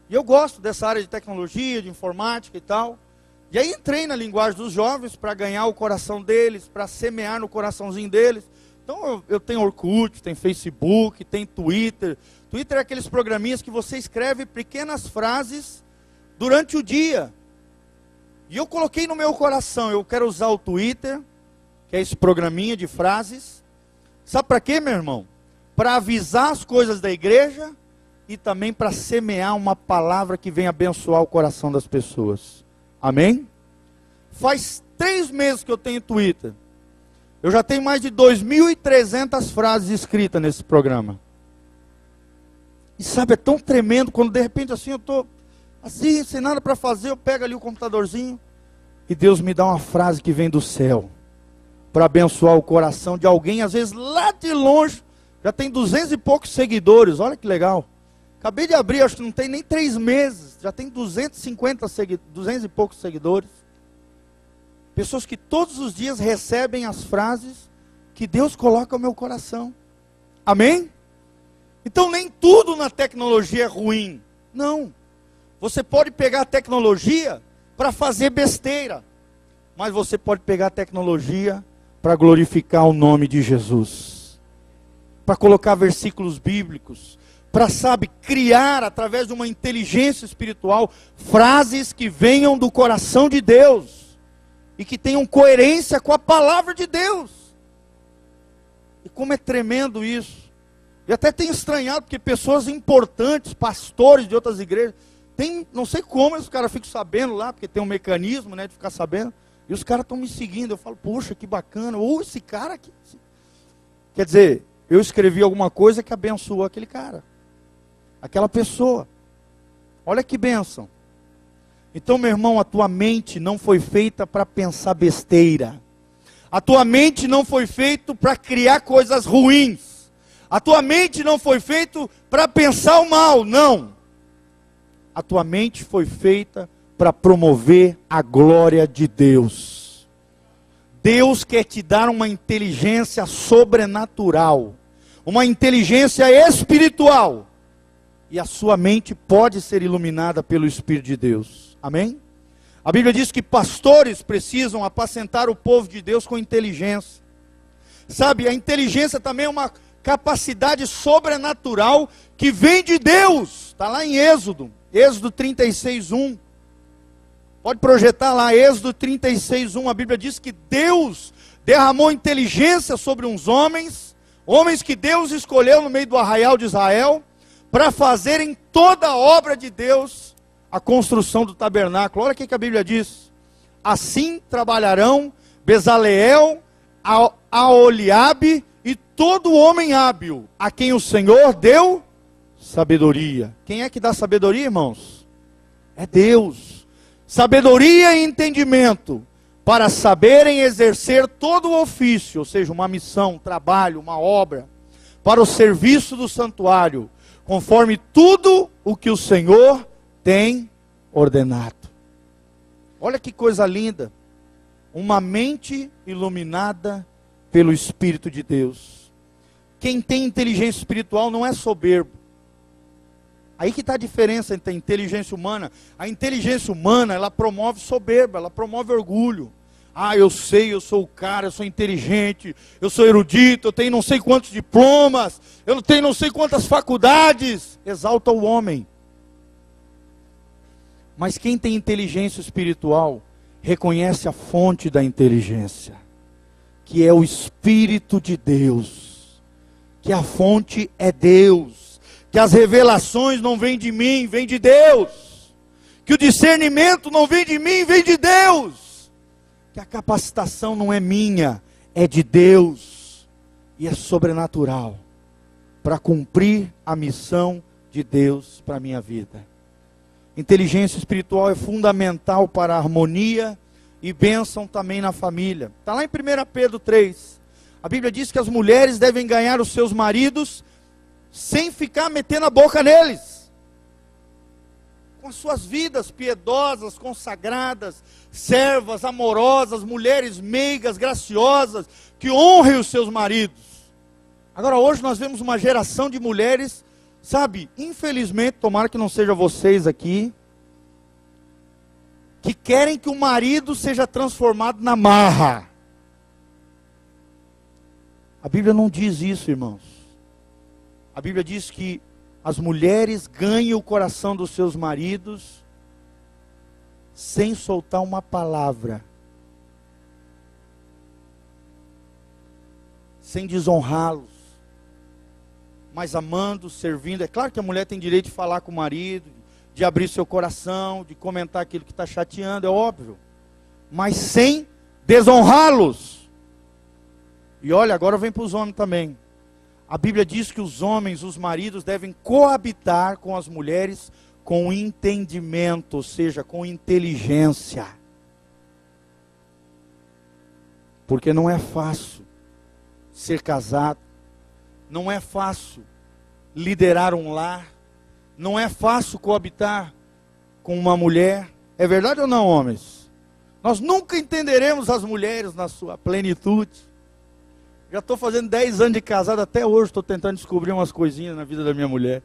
[SPEAKER 1] E eu gosto dessa área de tecnologia, de informática e tal. E aí entrei na linguagem dos jovens para ganhar o coração deles, para semear no coraçãozinho deles. Então eu tenho Orkut, tem Facebook, tem Twitter. Twitter é aqueles programinhas que você escreve pequenas frases durante o dia. E eu coloquei no meu coração, eu quero usar o Twitter, que é esse programinha de frases. Sabe para quê, meu irmão? Para avisar as coisas da igreja e também para semear uma palavra que venha abençoar o coração das pessoas. Amém? Faz 3 meses que eu tenho Twitter. Eu já tenho mais de 2.300 frases escritas nesse programa. E sabe, é tão tremendo quando de repente assim eu estou assim, sem nada para fazer, eu pego ali o computadorzinho e Deus me dá uma frase que vem do céu para abençoar o coração de alguém, às vezes lá de longe, já tem 200 e poucos seguidores, olha que legal. Acabei de abrir, acho que não tem nem 3 meses, já tem 250 seguidores, 200 e poucos seguidores. Pessoas que todos os dias recebem as frases que Deus coloca no meu coração. Amém? Então nem tudo na tecnologia é ruim. Não. Você pode pegar a tecnologia para fazer besteira. Mas você pode pegar a tecnologia para glorificar o nome de Jesus. Para colocar versículos bíblicos. Para, sabe, criar através de uma inteligência espiritual frases que venham do coração de Deus. E que tenham coerência com a palavra de Deus. E como é tremendo isso. E até tenho estranhado, porque pessoas importantes, pastores de outras igrejas, não sei como os caras ficam sabendo lá, porque tem um mecanismo, né, de ficar sabendo. E os caras estão me seguindo. Eu falo, poxa, que bacana. Ou esse cara aqui. Quer dizer, eu escrevi alguma coisa que abençoou aquele cara. Aquela pessoa. Olha que bênção. Então, meu irmão, a tua mente não foi feita para pensar besteira. A tua mente não foi feita para criar coisas ruins. A tua mente não foi feita para pensar o mal, não. A tua mente foi feita para promover a glória de Deus. Deus quer te dar uma inteligência sobrenatural, uma inteligência espiritual. E a sua mente pode ser iluminada pelo Espírito de Deus. Amém? A Bíblia diz que pastores precisam apacentar o povo de Deus com inteligência. Sabe, a inteligência também é uma capacidade sobrenatural que vem de Deus. Está lá em Êxodo 36:1. Pode projetar lá, Êxodo 36:1. A Bíblia diz que Deus derramou inteligência sobre uns homens que Deus escolheu no meio do arraial de Israel, para fazerem toda a obra de Deus, a construção do tabernáculo. Olha o que a Bíblia diz. Assim trabalharão Bezaleel, Aholiabe e todo homem hábil, a quem o Senhor deu sabedoria. Quem é que dá sabedoria, irmãos? É Deus. Sabedoria e entendimento, para saberem exercer todo o ofício, ou seja, uma missão, um trabalho, uma obra, para o serviço do santuário, conforme tudo o que o Senhor tem ordenado. Olha que coisa linda. Uma mente iluminada pelo Espírito de Deus. Quem tem inteligência espiritual não é soberbo. Aí que está a diferença entre a inteligência humana. A inteligência humana, ela promove soberba, ela promove orgulho. Ah, eu sei, eu sou o cara, eu sou inteligente, eu sou erudito, eu tenho não sei quantos diplomas, eu tenho não sei quantas faculdades. Exalta o homem. Mas quem tem inteligência espiritual, reconhece a fonte da inteligência, que é o Espírito de Deus, que a fonte é Deus, que as revelações não vêm de mim, vêm de Deus, que o discernimento não vem de mim, vem de Deus, que a capacitação não é minha, é de Deus, e é sobrenatural, para cumprir a missão de Deus para a minha vida. Inteligência espiritual é fundamental para a harmonia e bênção também na família. Está lá em 1 Pedro 3, a Bíblia diz que as mulheres devem ganhar os seus maridos, sem ficar metendo a boca neles, com as suas vidas piedosas, consagradas, servas, amorosas, mulheres meigas, graciosas, que honrem os seus maridos. Agora hoje nós vemos uma geração de mulheres, sabe, infelizmente, tomara que não seja vocês aqui, que querem que o marido seja transformado na marra. A Bíblia não diz isso, irmãos. A Bíblia diz que as mulheres ganham o coração dos seus maridos sem soltar uma palavra, sem desonrá-los, mas amando, servindo. É claro que a mulher tem direito de falar com o marido, de abrir seu coração, de comentar aquilo que está chateando, é óbvio, mas sem desonrá-los. E olha, agora vem para os homens também. A Bíblia diz que os homens, os maridos, devem coabitar com as mulheres com entendimento, ou seja, com inteligência. Porque não é fácil ser casado, não é fácil liderar um lar, não é fácil coabitar com uma mulher. É verdade ou não, homens? Nós nunca entenderemos as mulheres na sua plenitude. Já estou fazendo 10 anos de casado, até hoje estou tentando descobrir umas coisinhas na vida da minha mulher.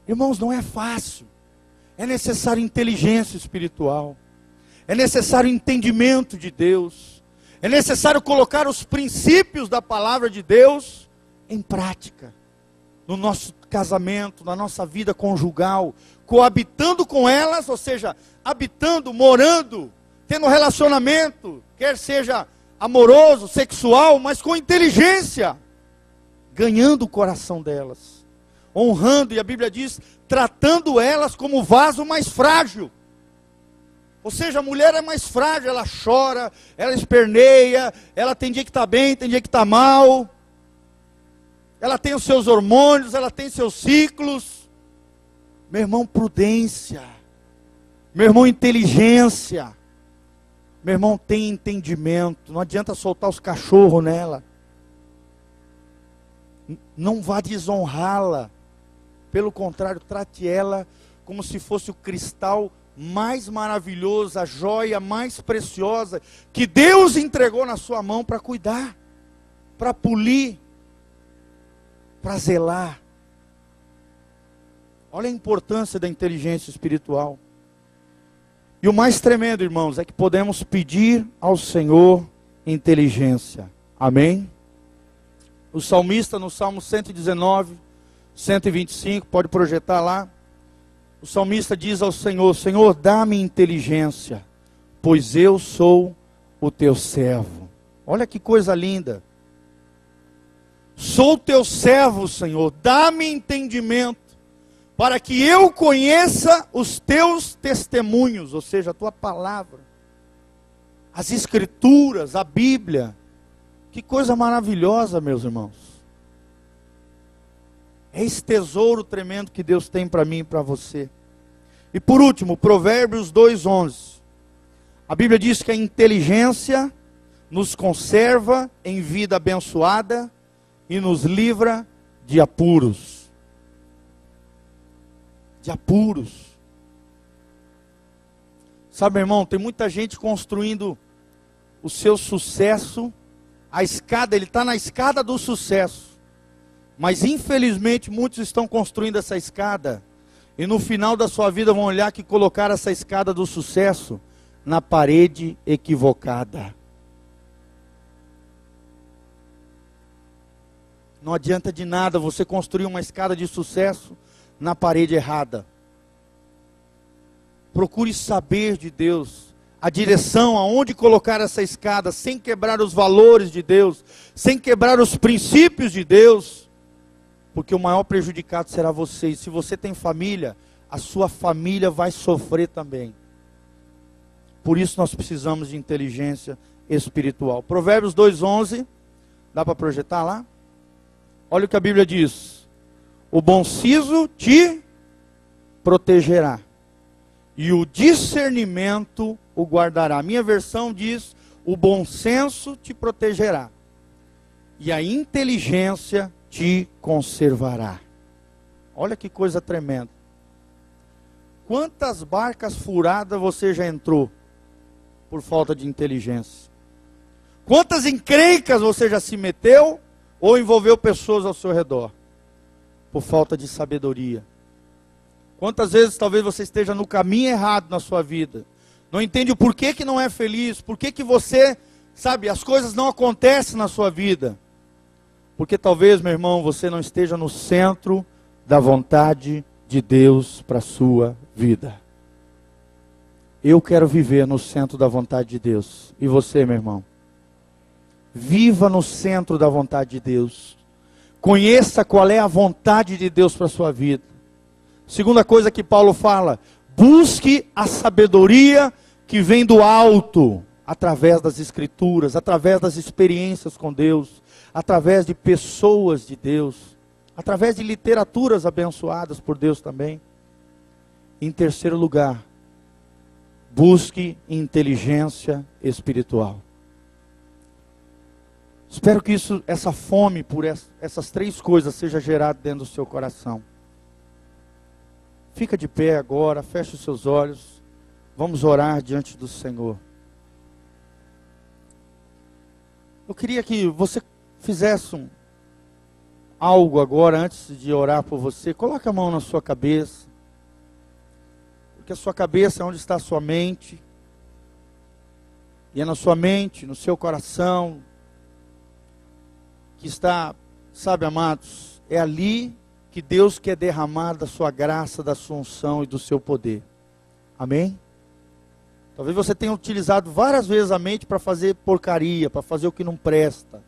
[SPEAKER 1] Irmãos, não é fácil. É necessário inteligência espiritual. É necessário entendimento de Deus. É necessário colocar os princípios da palavra de Deus em prática. No nosso casamento, na nossa vida conjugal. Coabitando com elas, ou seja, habitando, morando, tendo relacionamento, quer seja amoroso, sexual, mas com inteligência, ganhando o coração delas, honrando, e a Bíblia diz, tratando elas como vaso mais frágil. Ou seja, a mulher é mais frágil, ela chora, ela esperneia, ela tem dia que está bem, tem dia que está mal, ela tem os seus hormônios, ela tem seus ciclos. Meu irmão, prudência, meu irmão, inteligência. Meu irmão, tem entendimento. Não adianta soltar os cachorros nela. Não vá desonrá-la. Pelo contrário, trate ela como se fosse o cristal mais maravilhoso, a joia mais preciosa que Deus entregou na sua mão para cuidar, para polir, para zelar. Olha a importância da inteligência espiritual. E o mais tremendo, irmãos, é que podemos pedir ao Senhor inteligência. Amém? O salmista no Salmo 119, 125, pode projetar lá. O salmista diz ao Senhor: Senhor, dá-me inteligência, pois eu sou o teu servo. Olha que coisa linda. Sou teu servo, Senhor, dá-me entendimento, para que eu conheça os teus testemunhos, ou seja, a tua palavra, as escrituras, a Bíblia. Que coisa maravilhosa, meus irmãos. É esse tesouro tremendo que Deus tem para mim e para você. E por último, Provérbios 2:11. A Bíblia diz que a inteligência nos conserva em vida abençoada e nos livra de apuros. De apuros. Sabe, meu irmão, tem muita gente construindo o seu sucesso, a escada, ele está na escada do sucesso, mas infelizmente muitos estão construindo essa escada, e no final da sua vida vão olhar que colocaram essa escada do sucesso na parede equivocada. Não adianta de nada você construir uma escada de sucesso na parede errada. Procure saber de Deus a direção, aonde colocar essa escada, sem quebrar os valores de Deus, sem quebrar os princípios de Deus, porque o maior prejudicado será você. E se você tem família, a sua família vai sofrer também. Por isso nós precisamos de inteligência espiritual. Provérbios 2:11, dá para projetar lá? Olha o que a Bíblia diz: o bom siso te protegerá, e o discernimento o guardará. A minha versão diz: o bom senso te protegerá, e a inteligência te conservará. Olha que coisa tremenda. Quantas barcas furadas você já entrou por falta de inteligência? Quantas encrencas você já se meteu ou envolveu pessoas ao seu redor por falta de sabedoria? Quantas vezes talvez você esteja no caminho errado na sua vida, não entende o porquê que não é feliz, porquê que você Sabe, as coisas não acontecem na sua vida, porque talvez, meu irmão, você não esteja no centro da vontade de Deus para a sua vida. Eu quero viver no centro da vontade de Deus. E você, meu irmão? Viva no centro da vontade de Deus. Conheça qual é a vontade de Deus para a sua vida. Segunda coisa que Paulo fala: busque a sabedoria que vem do alto, através das Escrituras, através das experiências com Deus, através de pessoas de Deus, através de literaturas abençoadas por Deus também. Em terceiro lugar, busque inteligência espiritual. Espero que essa fome por essas três coisas seja gerada dentro do seu coração. Fica de pé agora, feche os seus olhos. Vamos orar diante do Senhor. Eu queria que você fizesse algo agora, antes de orar por você. Coloque a mão na sua cabeça. Porque a sua cabeça é onde está a sua mente. E é na sua mente, no seu coração, que está, sabe, amados, é ali que Deus quer derramar da sua graça, da sua unção e do seu poder. Amém? Talvez você tenha utilizado várias vezes a mente para fazer porcaria, para fazer o que não presta.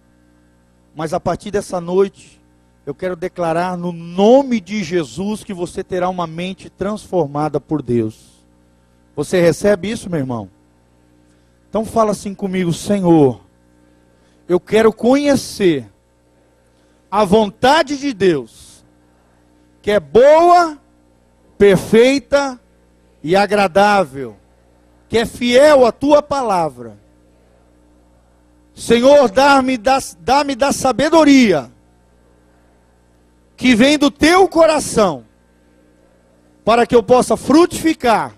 [SPEAKER 1] Mas a partir dessa noite, eu quero declarar no nome de Jesus que você terá uma mente transformada por Deus. Você recebe isso, meu irmão? Então fala assim comigo: Senhor, eu quero conhecer a vontade de Deus, que é boa, perfeita e agradável, que é fiel à tua palavra. Senhor, dá-me da sabedoria que vem do teu coração, para que eu possa frutificar,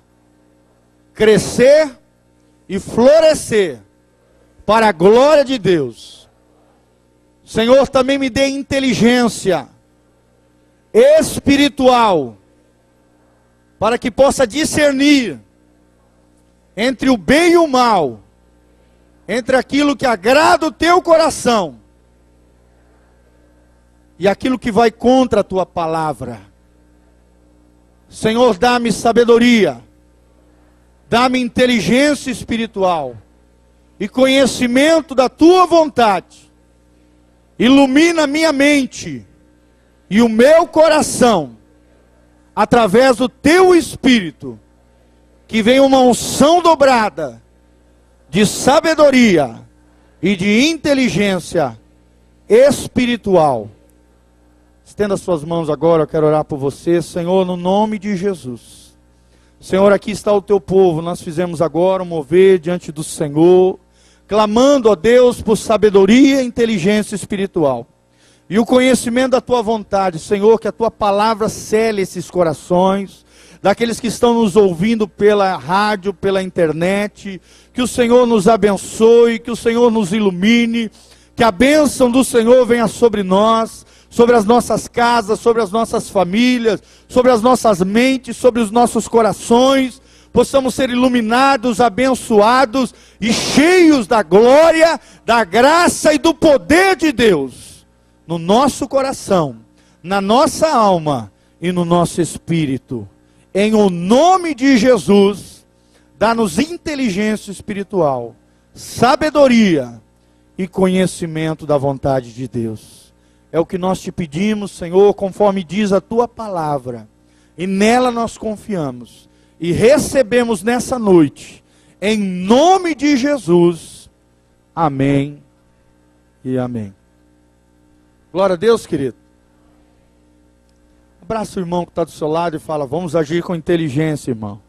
[SPEAKER 1] crescer e florescer para a glória de Deus. Senhor, também me dê inteligência espiritual, para que possa discernir entre o bem e o mal, entre aquilo que agrada o teu coração e aquilo que vai contra a tua palavra. Senhor, dá-me sabedoria, dá-me inteligência espiritual e conhecimento da tua vontade. Ilumina minha mente e o meu coração, através do teu Espírito, que venha uma unção dobrada de sabedoria e de inteligência espiritual. Estenda suas mãos agora, eu quero orar por você. Senhor, no nome de Jesus. Senhor, aqui está o teu povo. Nós fizemos agora um mover diante do Senhor, clamando a Deus por sabedoria e inteligência espiritual. E o conhecimento da tua vontade, Senhor, que a tua palavra cele esses corações, daqueles que estão nos ouvindo pela rádio, pela internet, que o Senhor nos abençoe, que o Senhor nos ilumine, que a bênção do Senhor venha sobre nós, sobre as nossas casas, sobre as nossas famílias, sobre as nossas mentes, sobre os nossos corações, possamos ser iluminados, abençoados e cheios da glória, da graça e do poder de Deus, no nosso coração, na nossa alma e no nosso espírito. Em o nome de Jesus, dá-nos inteligência espiritual, sabedoria e conhecimento da vontade de Deus. É o que nós te pedimos, Senhor, conforme diz a tua palavra. E nela nós confiamos e recebemos nessa noite, em nome de Jesus. Amém e amém. Glória a Deus, querido. Abraça o irmão que está do seu lado e fala: vamos agir com inteligência, irmão.